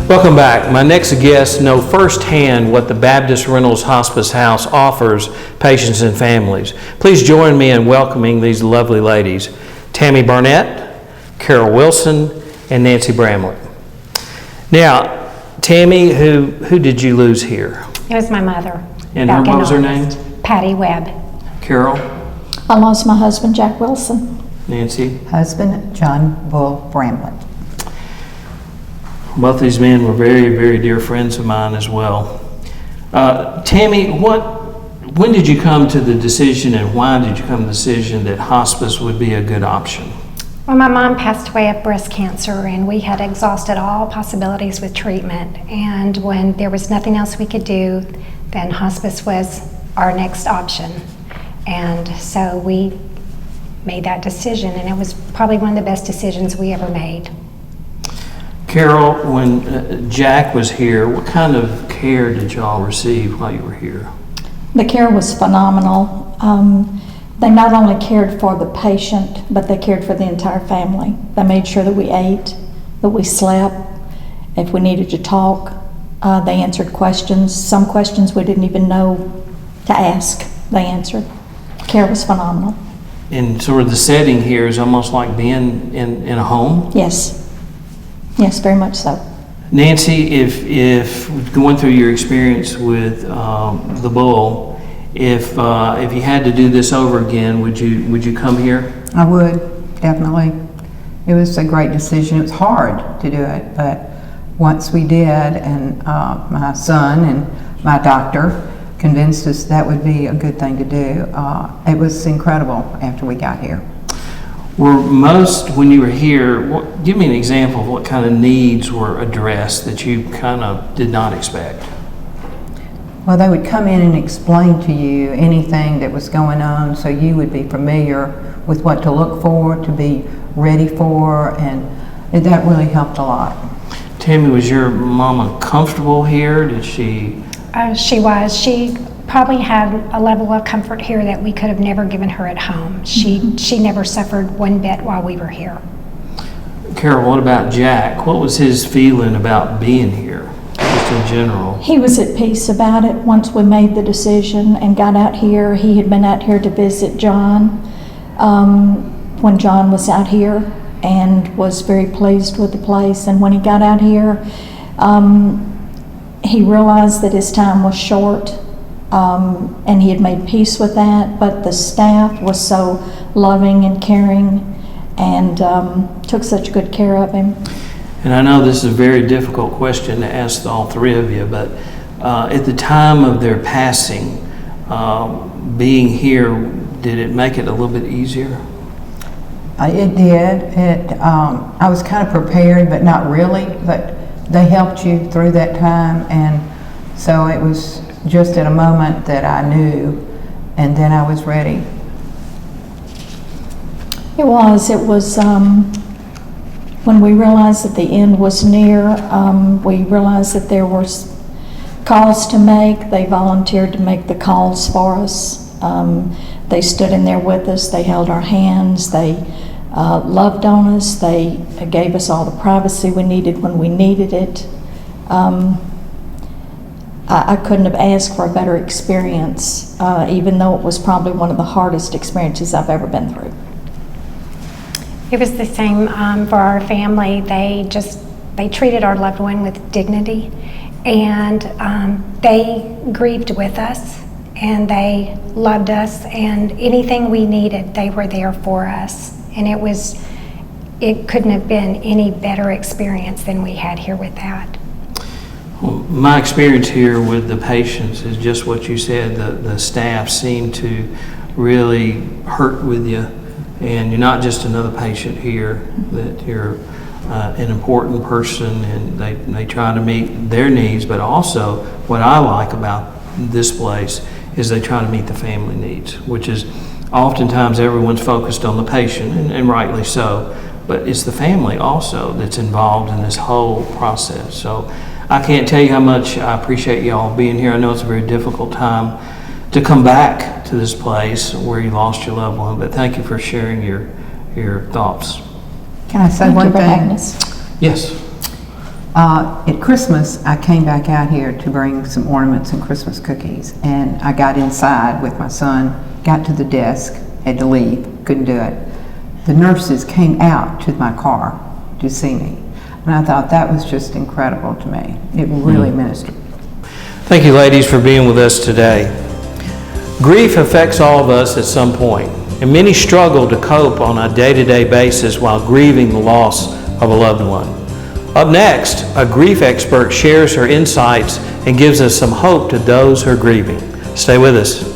Welcome back. My next guests know firsthand what the Baptist Reynolds Hospice House offers patients and families. Please join me in welcoming these lovely ladies, Tammy Barnett, Carol Wilson, and Nancy Bramlett. Now, Tammy, who did you lose here? It was my mother. And what was her name? Patty Webb. Carol? I lost my husband, Jack Wilson. Nancy? Husband, John Bull Bramlett. Both these men were very, very dear friends of mine as well. Tammy, when did you come to the decision, and why did you come to the decision that hospice would be a good option? Well, my mom passed away of breast cancer, and we had exhausted all possibilities with treatment. And when there was nothing else we could do, then hospice was our next option. And so we made that decision, and it was probably one of the best decisions we ever made. Carol, when Jack was here, what kind of care did y'all receive while you were here? The care was phenomenal. They not only cared for the patient, but they cared for the entire family. They made sure that we ate, that we slept. If we needed to talk, they answered questions. Some questions we didn't even know to ask, they answered. Care was phenomenal. And sort of the setting here is almost like being in a home? Yes. Yes, very much so. Nancy, if going through your experience with the Bull, if you had to do this over again, would you come here? I would, definitely. It was a great decision. It was hard to do it, but once we did, and my son and my doctor convinced us that would be a good thing to do, it was incredible after we got here. When you were here, give me an example of what kind of needs were addressed that you kind of did not expect. Well, they would come in and explain to you anything that was going on, so you would be familiar with what to look for, to be ready for, and that really helped a lot. Tammy, was your mama comfortable here? Did she? She was. She probably had a level of comfort here that we could have never given her at home. She never suffered one bit while we were here. Carol, what about Jack? What was his feeling about being here, just in general? He was at peace about it once we made the decision and got out here. He had been out here to visit John when John was out here, and was very pleased with the place. And when he got out here, he realized that his time was short. And he had made peace with that, but the staff was so loving and caring, and took such good care of him. And I know this is a very difficult question to ask all three of you, but at the time of their passing, being here, did it make it a little bit easier? It did. I was kind of prepared, but not really, but they helped you through that time, and so it was just at a moment that I knew, and then I was ready. It was when we realized that the end was near, we realized that there was calls to make. They volunteered to make the calls for us. They stood in there with us. They held our hands. They loved on us. They gave us all the privacy we needed when we needed it. I couldn't have asked for a better experience, even though it was probably one of the hardest experiences I've ever been through. It was the same for our family. They treated our loved one with dignity, and they grieved with us, and they loved us, and anything we needed, they were there for us. And it couldn't have been any better experience than we had here with that. Well, my experience here with the patients is just what you said. The staff seem to really hurt with you, and you're not just another patient here, that you're an important person, and they try to meet their needs, but also what I like about this place is they try to meet the family needs, which is oftentimes everyone's focused on the patient, and rightly so, but it's the family also that's involved in this whole process. So I can't tell you how much I appreciate y'all being here. I know it's a very difficult time to come back to this place where you lost your loved one, but thank you for sharing your thoughts. Can I say one thing? Yes. At Christmas, I came back out here to bring some ornaments and Christmas cookies, and I got inside with my son, got to the desk, had to leave, couldn't do it. The nurses came out to my car to see me, and I thought that was just incredible to me. It really ministered. Thank you, ladies, for being with us today. Grief affects all of us at some point, and many struggle to cope on a day-to-day basis while grieving the loss of a loved one. Up next, a grief expert shares her insights and gives us some hope to those who are grieving. Stay with us.